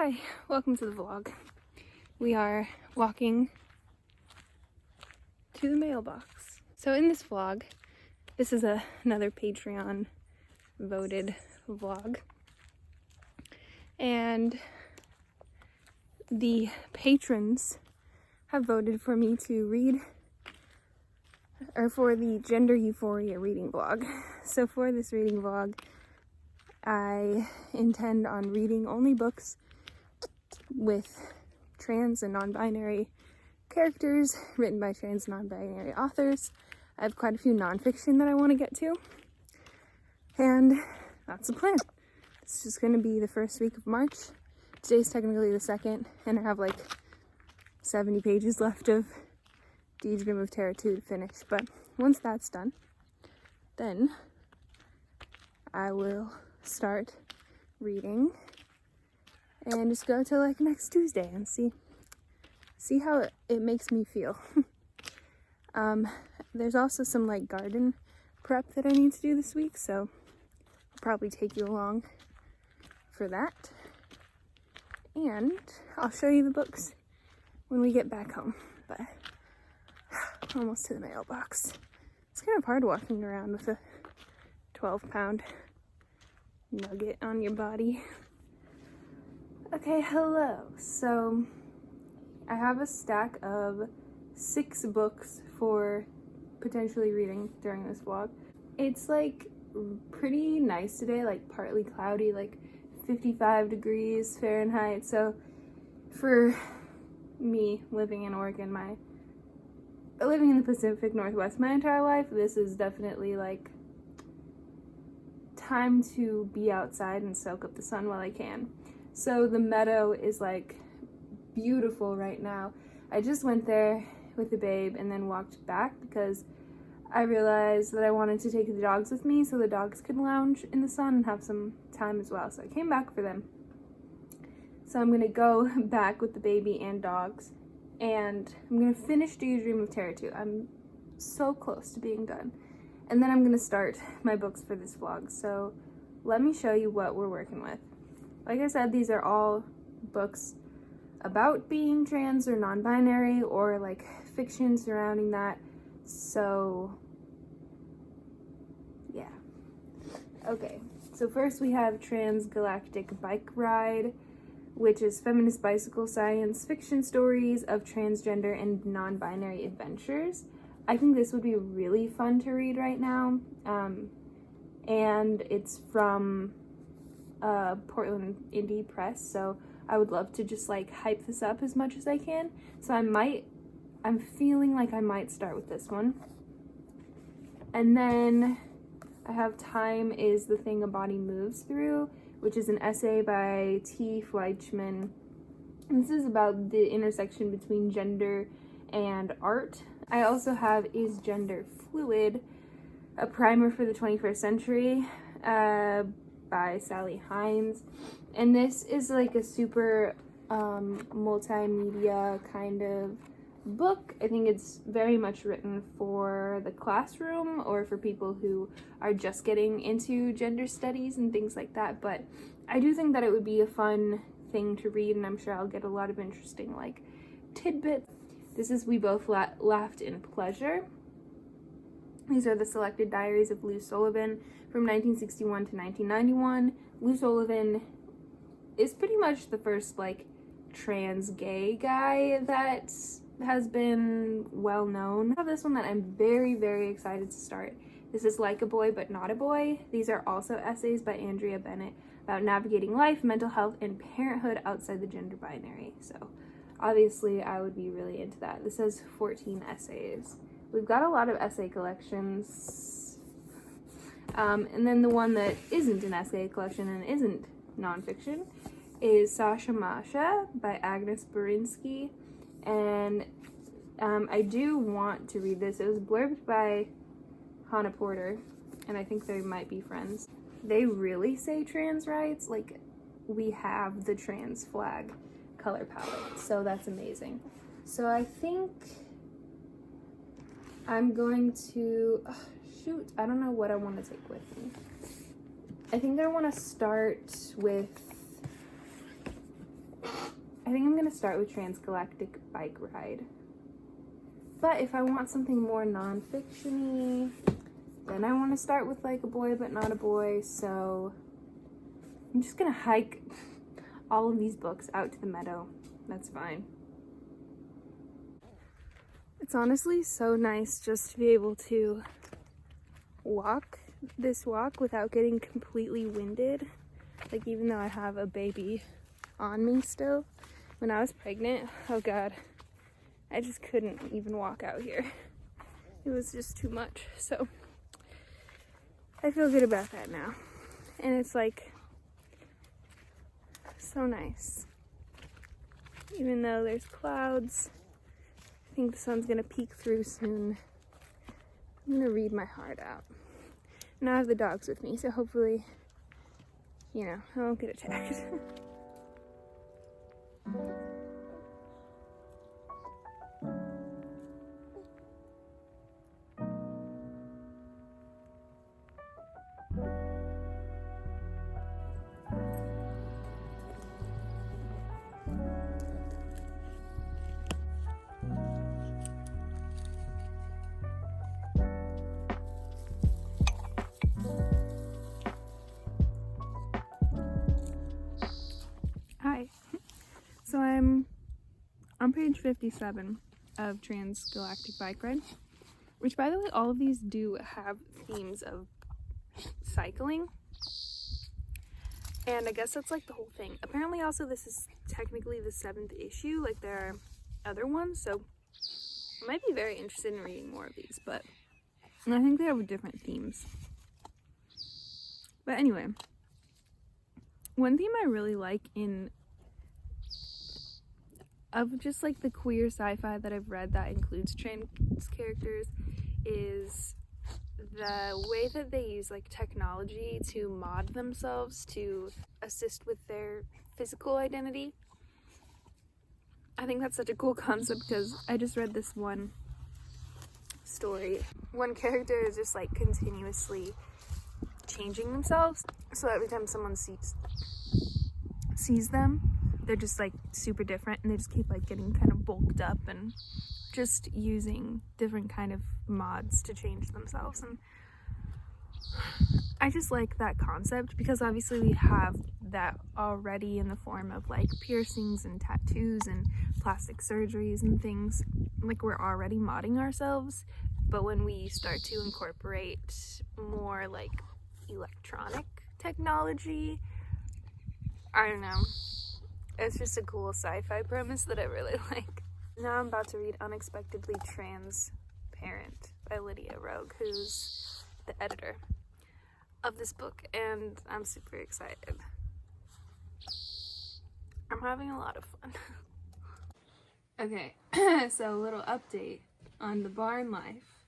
Hi, welcome to the vlog. We are walking to the mailbox. So in this vlog, this is another Patreon voted vlog. And the patrons have voted for me to read, or for the gender euphoria reading vlog. So for this reading vlog, I intend on reading only books with trans and non-binary characters written by trans and non-binary authors. I have quite a few nonfiction that I want to get to, and that's the plan. It's just going to be the first week of March. Today's technically the second, and I have like 70 pages left of Daydream of Terror 2 to finish, but once that's done, then I will start reading and just go till like next Tuesday and see how it makes me feel. There's also some like garden prep that I need to do this week, so I'll probably take you along for that. And I'll show you the books when we get back home. But almost to the mailbox. It's kind of hard walking around with a 12-pound nugget on your body. Okay, hello. So I have a stack of 6 books for potentially reading during this vlog. It's like pretty nice today, like partly cloudy, like 55 degrees Fahrenheit. So for me living in Oregon, living in the Pacific Northwest my entire life, this is definitely like time to be outside and soak up the sun while I can. So the meadow is like beautiful right now. I just went there with the babe and then walked back because I realized that I wanted to take the dogs with me so the dogs could lounge in the sun and have some time as well. So I came back for them. So I'm gonna go back with the baby and dogs, and I'm gonna finish Daydream of Terror 2. I'm so close to being done. And then I'm gonna start my books for this vlog. So let me show you what we're working with. Like I said, these are all books about being trans or non-binary, or like fiction surrounding that. So yeah. Okay, so first we have Trans-Galactic Bike Ride, which is feminist bicycle science fiction stories of transgender and non-binary adventures. I think this would be really fun to read right now. And it's from Portland Indie Press, so I would love to just like hype this up as much as I can. So I'm feeling like I might start with this one. And then I have Time is the Thing a Body Moves Through, which is an essay by T. Fleischman. And this is about the intersection between gender and art. I also have Is Gender Fluid? A Primer for the 21st Century by Sally Hines. And this is like a super multimedia kind of book. I think it's very much written for the classroom or for people who are just getting into gender studies and things like that, but I do think that it would be a fun thing to read, and I'm sure I'll get a lot of interesting like tidbits. This is We Both Laughed in Pleasure. These are the selected diaries of Lou Sullivan from 1961 to 1991. Lou Sullivan is pretty much the first like trans gay guy that has been well known. I have this one that I'm very, very excited to start. This is Like a Boy But Not a Boy. These are also essays by Andrea Bennett about navigating life, mental health, and parenthood outside the gender binary. So obviously I would be really into that. This has 14 essays. We've got a lot of essay collections. And then the one that isn't an essay collection and isn't nonfiction is Sasha Masha by Agnes Berinsky. And I do want to read this. It was blurbed by Hannah Porter, and I think they might be friends. They really say trans rights. Like, we have the trans flag color palette, so that's amazing. So I think I'm going to, shoot, I don't know what I want to take with me. I think I want to start with I think I'm gonna start with Trans-Galactic Bike Ride. But if I want something more non-fiction-y, then I want to start with like A Boy But Not a Boy, so I'm just gonna hike all of these books out to the meadow. That's fine. It's honestly so nice just to be able to walk this walk without getting completely winded. Like, even though I have a baby on me still, when I was pregnant, oh god, I just couldn't even walk out here. It was just too much. So I feel good about that now. And it's like so nice. Even though there's clouds, I think the sun's gonna peek through soon. I'm gonna read my heart out. And I have the dogs with me, so hopefully, you know, I won't get attacked. Hi. So I'm on page 57 of Trans-Galactic Bike Ride, which, by the way, all of these do have themes of cycling. And I guess that's like the whole thing. Apparently also this is technically the 7th issue, like there are other ones, so I might be very interested in reading more of these, but I think they have different themes. But anyway, one theme I really like of just like the queer sci-fi that I've read that includes trans characters is the way that they use like technology to mod themselves to assist with their physical identity. I think that's such a cool concept because I just read this one story. One character is just like continuously changing themselves, so every time someone sees them, they're just like super different, and they just keep like getting kind of bulked up and just using different kind of mods to change themselves. And I just like that concept because obviously we have that already in the form of like piercings and tattoos and plastic surgeries and things. Like, we're already modding ourselves, but when we start to incorporate more like electronic technology, I don't know, it's just a cool sci-fi premise that I really like. Now I'm about to read Unexpectedly Transparent by Lydia Rogue, who's the editor of this book, and I'm super excited. I'm having a lot of fun. Okay, so a little update on the barn life.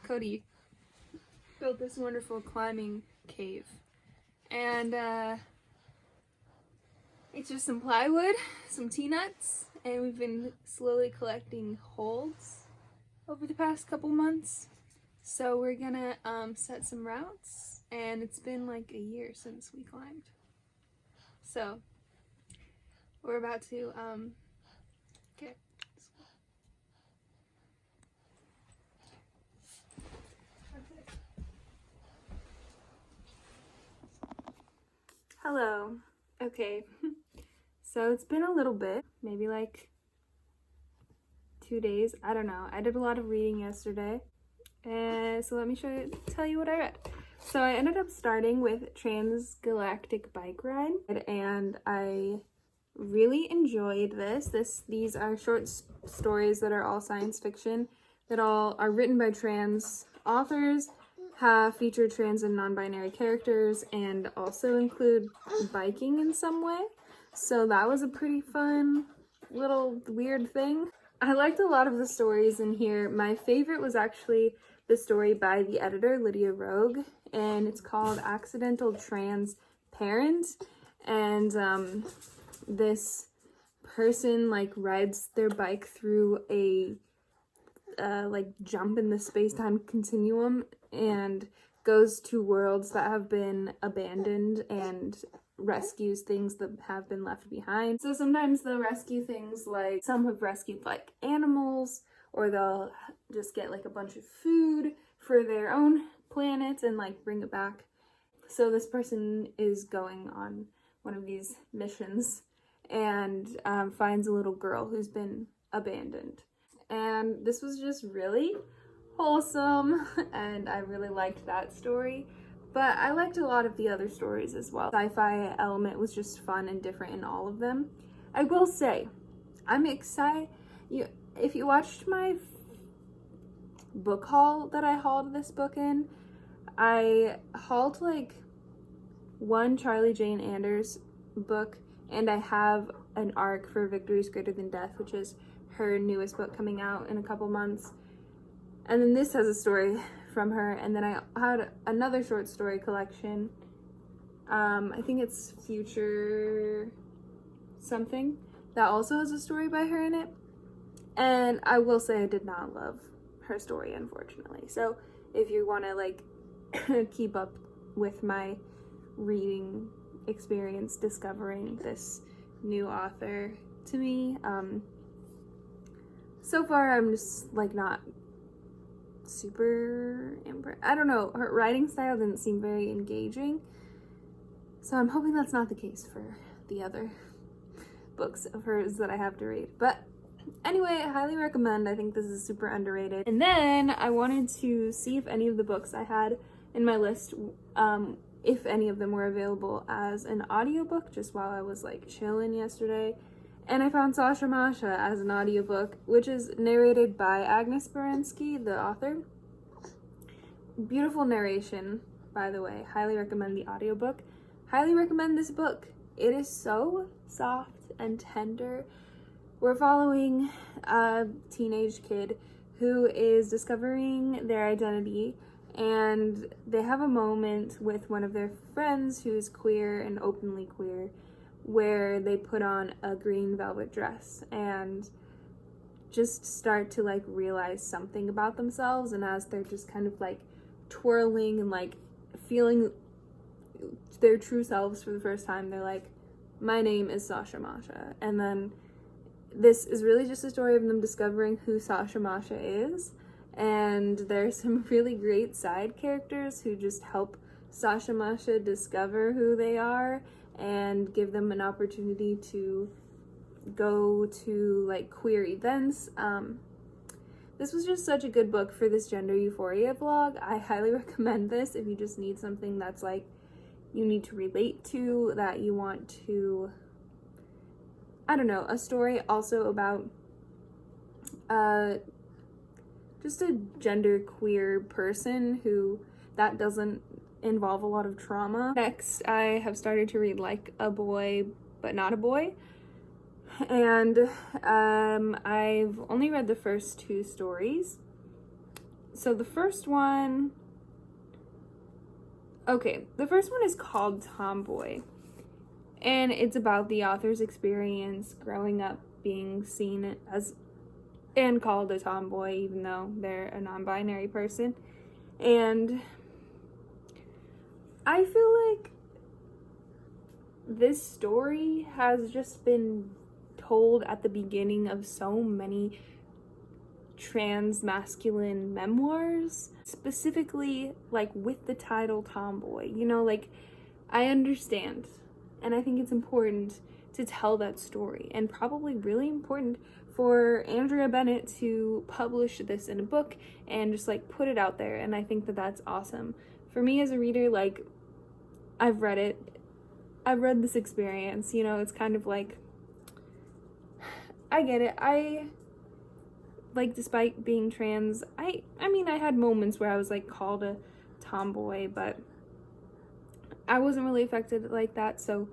Cody built this wonderful climbing cave, and it's just some plywood, some T-nuts, and we've been slowly collecting holds over the past couple months. So we're gonna set some routes, and it's been like a year since we climbed. So we're about to okay. Hello. Okay. So it's been a little bit, maybe like 2 days. I don't know. I did a lot of reading yesterday. So let me tell you what I read. So I ended up starting with Trans-Galactic Bike Ride, and I really enjoyed these are short stories that are all science fiction, that all are written by trans authors, have featured trans and non-binary characters, and also include biking in some way. So that was a pretty fun little weird thing. I liked a lot of the stories in here. My favorite was actually the story by the editor, Lydia Rogue, and it's called Accidental Transparent. And this person like rides their bike through a like jump in the space-time continuum and goes to worlds that have been abandoned and rescues things that have been left behind. So sometimes they'll rescue things like, some have rescued like animals, or they'll just get like a bunch of food for their own planet and like bring it back. So this person is going on one of these missions and finds a little girl who's been abandoned. And this was just really wholesome, and I really liked that story. But I liked a lot of the other stories as well. Sci-fi element was just fun and different in all of them. I will say, I'm excited. If you watched my book haul that I hauled this book in, I hauled like one Charlie Jane Anders book, and I have an arc for Victory's Greater Than Death, which is her newest book coming out in a couple months. And then this has a story from her, and then I had another short story collection. I think it's Future something, that also has a story by her in it. And I will say I did not love her story, unfortunately. So if you want to like keep up with my reading experience discovering this new author to me, so far I'm just like not super impressed. I don't know, her writing style didn't seem very engaging, so I'm hoping that's not the case for the other books of hers that I have to read. But anyway, I highly recommend. I think this is super underrated. And then I wanted to see if any of the books I had in my list, if any of them were available as an audiobook, just while I was like chilling yesterday. And I found Sasha Masha as an audiobook, which is narrated by Agnes Berensky, the author. Beautiful narration, by the way. Highly recommend the audiobook. Highly recommend this book. It is so soft and tender. We're following a teenage kid who is discovering their identity, and they have a moment with one of their friends who's queer and openly queer, where they put on a green velvet dress and just start to like realize something about themselves. And as they're just kind of like twirling and like feeling their true selves for the first time, they're like, my name is Sasha Masha. And then this is really just a story of them discovering who Sasha Masha is. And there's some really great side characters who just help Sasha Masha discover who they are and give them an opportunity to go to like queer events. This was just such a good book for this gender euphoria vlog. I highly recommend this if you just need something that's like you need to relate to, that you want to, I don't know, a story also about just a gender queer person who that doesn't involve a lot of trauma. Next, I have started to read Like a Boy But Not a Boy, and I've only read the first two stories. So the first one is called Tomboy, and it's about the author's experience growing up being seen as and called a tomboy, even though they're a non-binary person. And I feel like this story has just been told at the beginning of so many trans masculine memoirs, specifically like with the title Tomboy. You know, like, I understand, and I think it's important to tell that story, and probably really important for Andrea Bennett to publish this in a book and just like put it out there. And I think that that's awesome. For me as a reader, like, I've read this experience, you know, it's kind of like, I get it. I, like, despite being trans, I mean, I had moments where I was like called a tomboy, but I wasn't really affected like that. So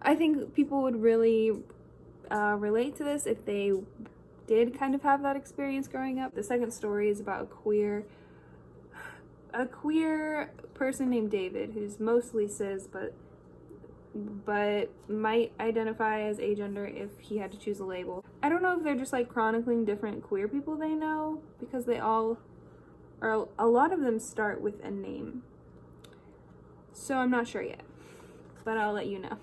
I think people would really relate to this if they did kind of have that experience growing up. The second story is about a queer person named David, who's mostly cis, but might identify as agender if he had to choose a label. I don't know if they're just like chronicling different queer people they know, because they all, or a lot of them start with a name. So I'm not sure yet. but I'll let you know.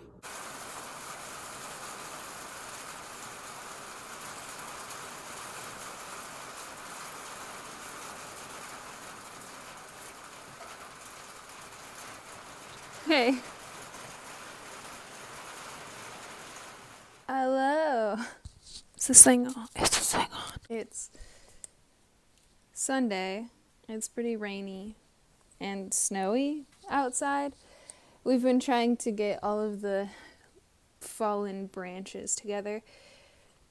Hey. Hello. Is this thing on? Is this thing on? It's Sunday. It's pretty rainy and snowy outside. We've been trying to get all of the fallen branches together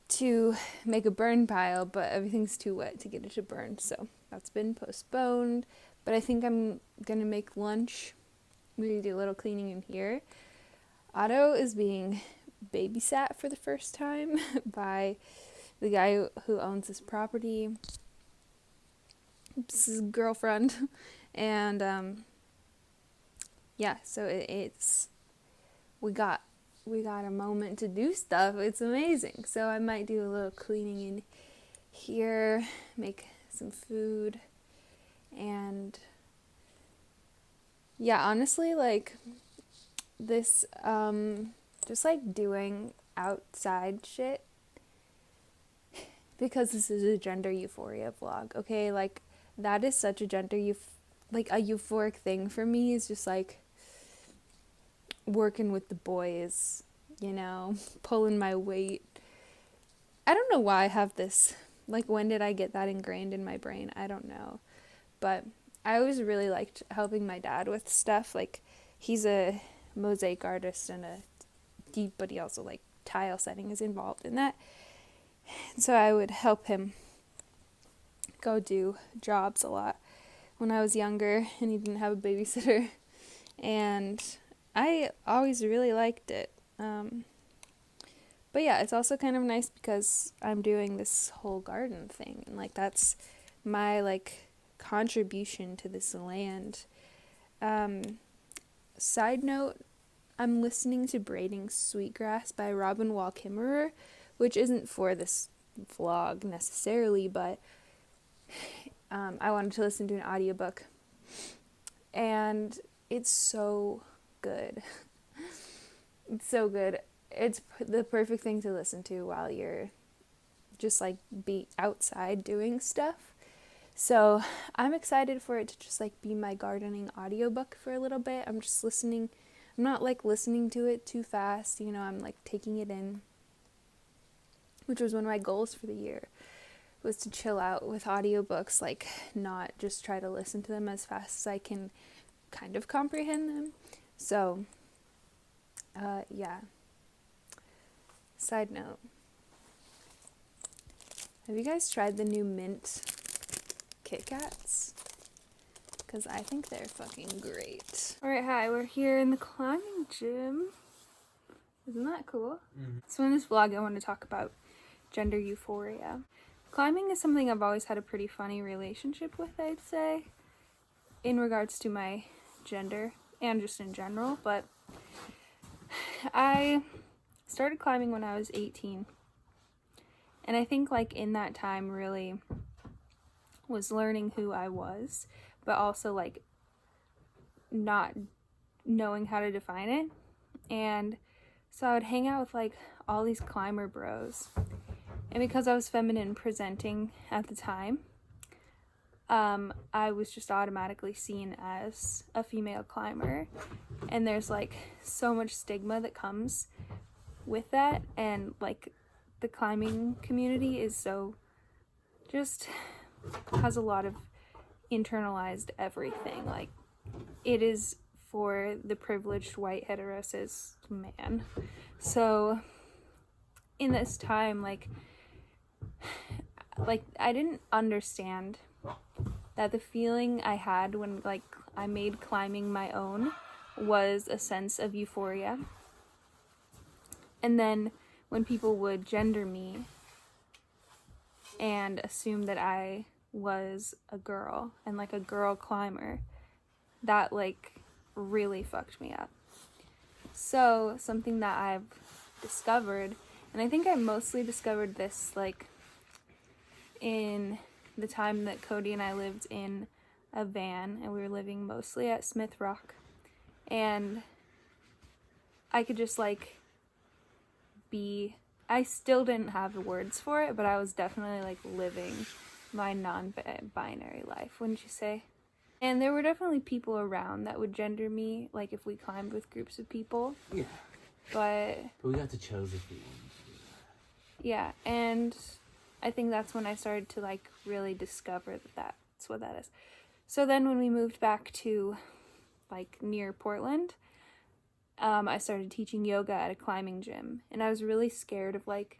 to make a burn pile, but everything's too wet to get it to burn, so that's been postponed. But I think I'm gonna make lunch. We're gonna do a little cleaning in here. Otto is being babysat for the first time by the guy who owns this property. It's his girlfriend. And yeah, so it's we got a moment to do stuff. It's amazing. So I might do a little cleaning in here, make some food, and yeah, honestly, like this just like doing outside shit, because this is a gender euphoria vlog, okay? Like that is such a like a euphoric thing for me, is just like working with the boys, you know, pulling my weight. I don't know why I have this, like when did I get that ingrained in my brain? I don't know. But I always really liked helping my dad with stuff. Like he's a mosaic artist and but he also like tile setting is involved in that. So I would help him go do jobs a lot when I was younger and he didn't have a babysitter. And I always really liked it. But yeah, it's also kind of nice because I'm doing this whole garden thing, and like that's my like contribution to this land. Side note, I'm listening to Braiding Sweetgrass by Robin Wall Kimmerer, which isn't for this vlog necessarily, but I wanted to listen to an audiobook, and it's so good. It's so good. It's the perfect thing to listen to while you're just like be outside doing stuff. So I'm excited for it to just like be my gardening audiobook for a little bit. I'm just listening. I'm not like listening to it too fast, you know, I'm like taking it in, which was one of my goals for the year, was to chill out with audiobooks, like not just try to listen to them as fast as I can kind of comprehend them. So yeah. Side note, have you guys tried the new mint Kit Kats? Because I think they're fucking great. Alright, hi, we're here in the climbing gym. Isn't that cool? Mm-hmm. So in this vlog I want to talk about gender euphoria. Climbing is something I've always had a pretty funny relationship with, I'd say, in regards to my gender and just in general, but I started climbing when I was 18, and I think like in that time really was learning who I was, but also like not knowing how to define it. And so I would hang out with like all these climber bros, and because I was feminine presenting at the time, I was just automatically seen as a female climber, and there's like so much stigma that comes with that, and like the climbing community is so just has a lot of internalized everything. Like it is for the privileged white heterosis man. So in this time, like I didn't understand that the feeling I had when like I made climbing my own was a sense of euphoria. And then when people would gender me and assume that I was a girl and like a girl climber, that like really fucked me up. So something that I've discovered, and I think I mostly discovered this like in the time that Cody and I lived in a van, and we were living mostly at Smith Rock, and I could just like I still didn't have the words for it, but I was definitely like living my non-binary life, wouldn't you say? And there were definitely people around that would gender me, like if we climbed with groups of people. Yeah. But we got to choose if we wanted to do that. Yeah, and I think that's when I started to like really discover that that's what that is. So then when we moved back to like near Portland, I started teaching yoga at a climbing gym, and I was really scared of like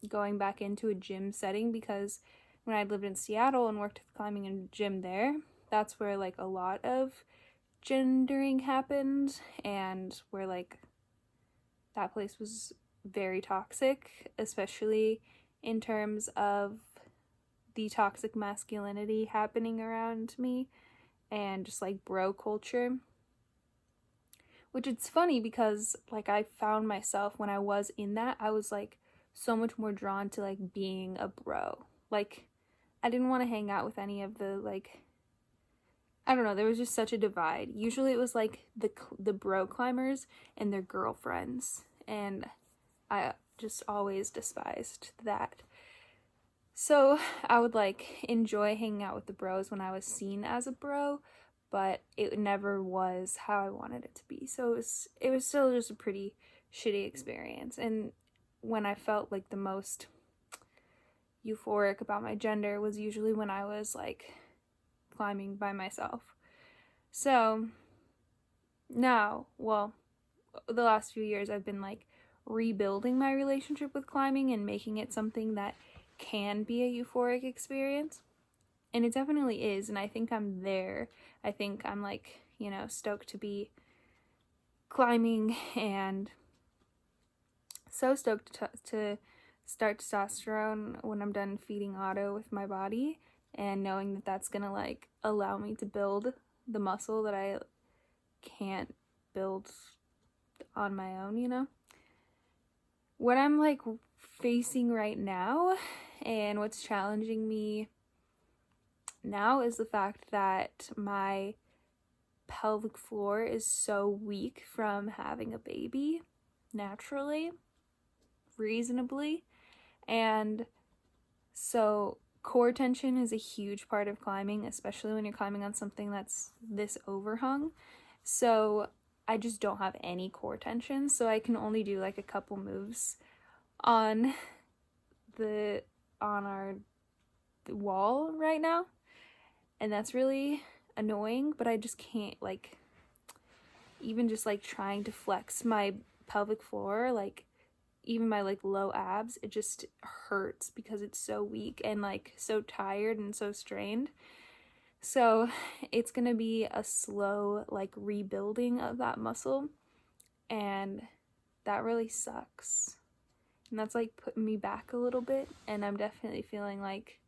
going back into a gym setting, because when I lived in Seattle and worked with climbing in a gym there, that's where like a lot of gendering happened, and where like that place was very toxic, especially in terms of the toxic masculinity happening around me and just like bro culture. Which it's funny because like I found myself when I was in that, I was like so much more drawn to like being a bro. Like I didn't want to hang out with any of the like, I don't know, there was just such a divide. Usually it was like the bro climbers and their girlfriends, and I just always despised that. So I would like enjoy hanging out with the bros when I was seen as a bro, but it never was how I wanted it to be. So it was still just a pretty shitty experience. And when I felt like the most euphoric about my gender was usually when I was like climbing by myself. So now, well, the last few years I've been like rebuilding my relationship with climbing and making it something that can be a euphoric experience. And it definitely is, and I think I'm there. I think I'm like, you know, stoked to be climbing, and so stoked to start testosterone when I'm done feeding Otto with my body, and knowing that that's gonna like allow me to build the muscle that I can't build on my own, you know? What I'm like facing right now and what's challenging me now is the fact that my pelvic floor is so weak from having a baby naturally, reasonably, and so core tension is a huge part of climbing, especially when you're climbing on something that's this overhung. So I just don't have any core tension, so I can only do like a couple moves on our wall right now, and that's really annoying. But I just can't, like, even just like trying to flex my pelvic floor, like even my like low abs, it just hurts because it's so weak and like so tired and so strained. So it's gonna be a slow like rebuilding of that muscle, and that really sucks. And that's like putting me back a little bit, and I'm definitely feeling like,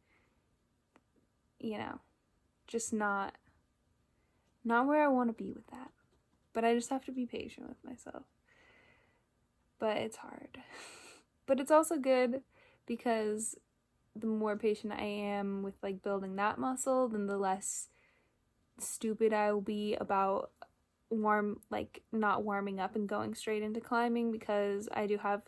you know, just not where I want to be with that. But I just have to be patient with myself. But it's hard. But it's also good, because the more patient I am with like building that muscle, then the less stupid I will be about not warming up and going straight into climbing, because I do have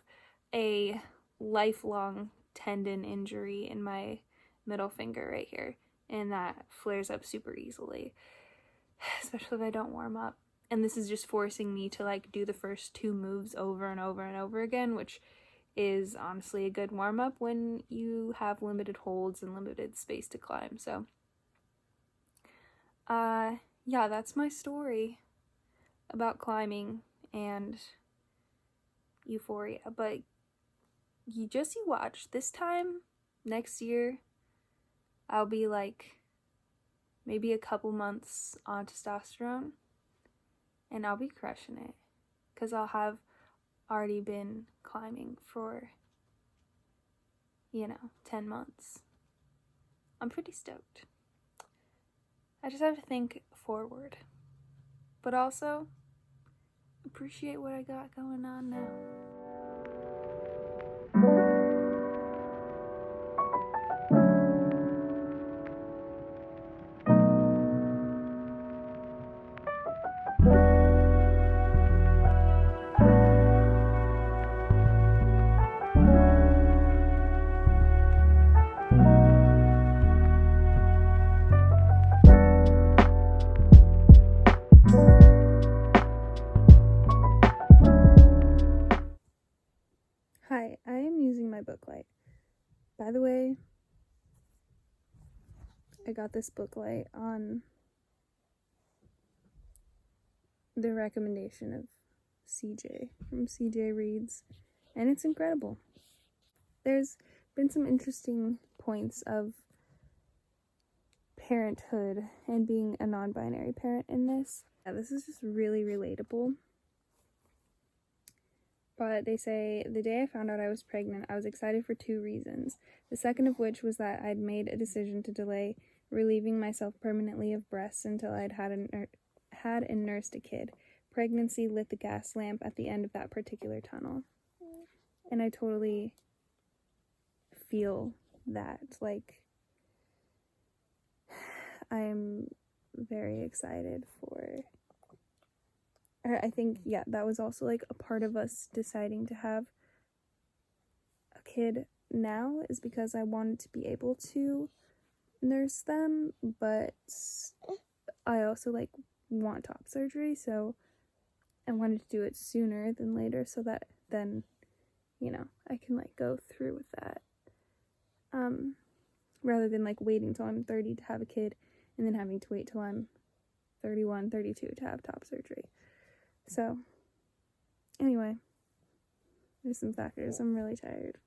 a lifelong tendon injury in my middle finger right here, and that flares up super easily, especially if I don't warm up. And this is just forcing me to like do the first two moves over and over and over again, which is honestly a good warm-up when you have limited holds and limited space to climb. So yeah, that's my story about climbing and Euphoria. But you watch. This time next year I'll be like maybe a couple months on testosterone, and I'll be crushing it, because I'll have already been climbing for, 10 months. I'm pretty stoked. I just have to think forward, but also appreciate what I got going on now. Hi, I am using my book light. By the way, I got this book light on the recommendation of CJ from CJ Reads, and it's incredible. There's been some interesting points of parenthood and being a non-binary parent in this. Yeah, this is just really relatable. But they say, the day I found out I was pregnant, I was excited for 2 reasons. The second of which was that I'd made a decision to delay relieving myself permanently of breasts until I'd had and nursed a kid. Pregnancy lit the gas lamp at the end of that particular tunnel. And I totally feel that. Like, I'm very excited for... I think, yeah, that was also, like, a part of us deciding to have a kid now, is because I wanted to be able to nurse them, but I also, like, want top surgery, so I wanted to do it sooner than later, so that then, you know, I can, like, go through with that, rather than, like, waiting till I'm 30 to have a kid, and then having to wait till I'm 31, 32 to have top surgery. So, anyway, there's some factors. I'm really tired.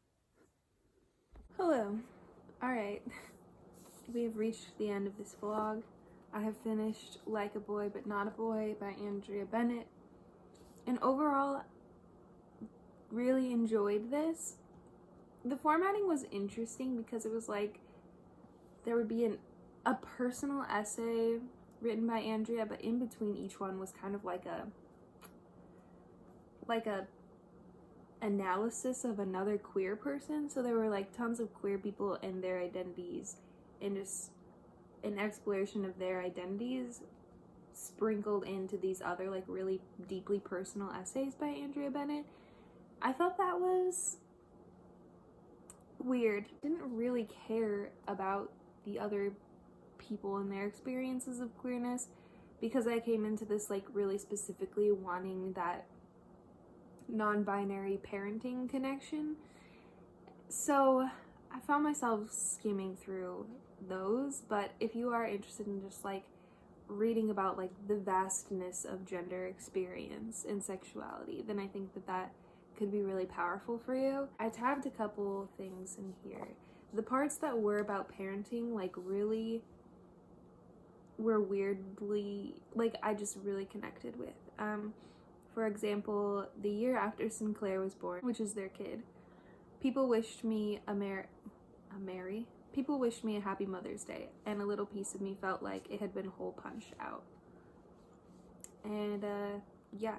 Hello. Alright. We have reached the end of this vlog. I have finished Like a Boy But Not a Boy by Andrea Bennett. And overall, really enjoyed this. The formatting was interesting because it was like, there would be a personal essay written by Andrea, but in between each one was kind of like a analysis of another queer person. So there were like tons of queer people and their identities, and just an exploration of their identities sprinkled into these other like really deeply personal essays by Andrea Bennett. I thought that was weird. Didn't really care about the other people and their experiences of queerness, because I came into this like really specifically wanting that non-binary parenting connection. So I found myself skimming through those, but if you are interested in just like reading about like the vastness of gender experience and sexuality, then I think that could be really powerful for you. I tabbed a couple things in here. The parts that were about parenting like really were weirdly, like, I just really connected with. For example, the year after Sinclair was born, which is their kid, people wished me people wished me a happy Mother's Day, and a little piece of me felt like it had been hole punched out. And yeah,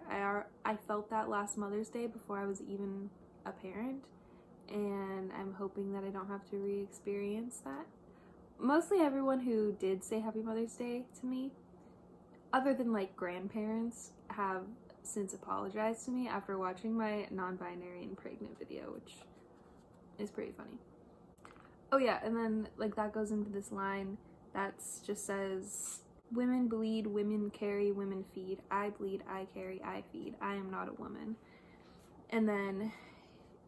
I felt that last Mother's Day before I was even a parent, and I'm hoping that I don't have to re-experience that. Mostly everyone who did say Happy Mother's Day to me, other than like grandparents, have since apologized to me after watching my non-binary and pregnant video, which is pretty funny. Oh yeah, and then like that goes into this line that's just says, women bleed, women carry, women feed. I bleed, I carry, I feed. I am not a woman. And then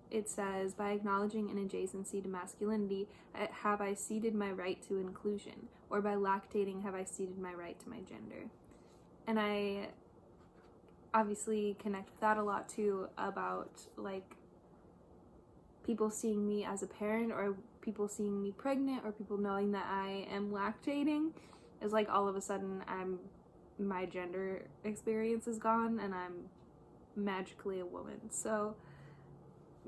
it says, by acknowledging an adjacency to masculinity, have I ceded my right to inclusion? Or by lactating, have I ceded my right to my gender? And I obviously connect with that a lot too, about like people seeing me as a parent, or people seeing me pregnant, or people knowing that I am lactating. It's like all of a sudden my gender experience is gone and I'm magically a woman. So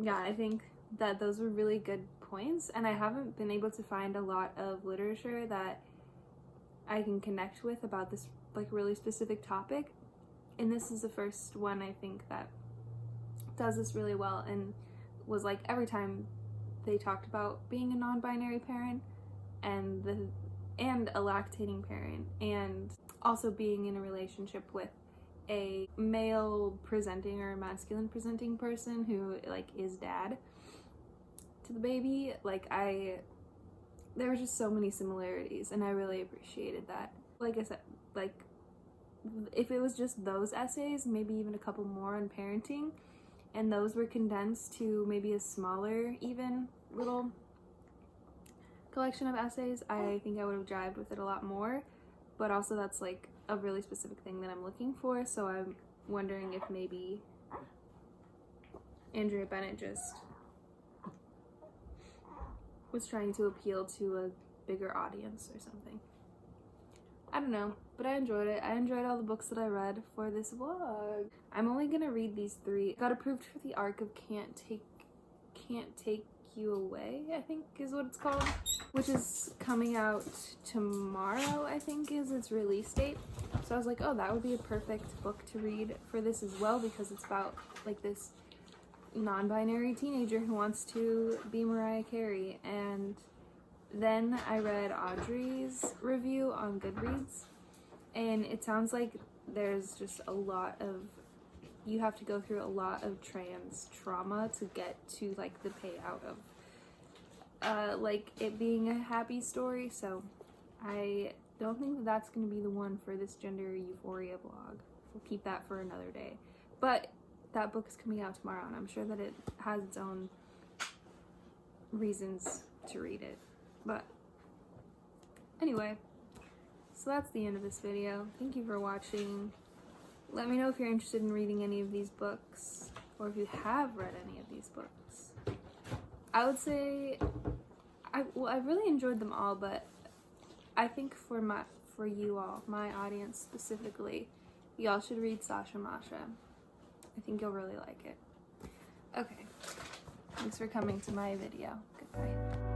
yeah, I think that those were really good points, and I haven't been able to find a lot of literature that I can connect with about this like really specific topic, and this is the first one I think that does this really well, and was like every time they talked about being a non-binary parent and a lactating parent, and also being in a relationship with a male presenting or masculine presenting person who like is dad to the baby, like there were just so many similarities, and I really appreciated that. Like I said, like if it was just those essays, maybe even a couple more on parenting, and those were condensed to maybe a smaller, even little collection of essays, I think I would have jived with it a lot more. But also that's like a really specific thing that I'm looking for, so I'm wondering if maybe Andrea Bennett just was trying to appeal to a bigger audience or something. I don't know, but I enjoyed it. I enjoyed all the books that I read for this vlog. I'm only gonna read these 3. Got approved for the arc of Can't Take You Away, I think is what it's called, which is coming out tomorrow, I think is its release date. So I was like, oh, that would be a perfect book to read for this as well, because it's about like this non-binary teenager who wants to be Mariah Carey. And then I read Audrey's review on Goodreads, and it sounds like there's just a lot of, you have to go through a lot of trans trauma to get to like the payout of like it being a happy story. So I don't think that that's going to be the one for this gender euphoria vlog. We'll keep that for another day. But that book is coming out tomorrow, and I'm sure that it has its own reasons to read it. But anyway, so that's the end of this video. Thank you for watching. Let me know if you're interested in reading any of these books, or if you have read any of these books. I would say, I really enjoyed them all, but I think for you all, my audience specifically, y'all should read Sasha Masha. I think you'll really like it. Okay, thanks for coming to my video. Goodbye.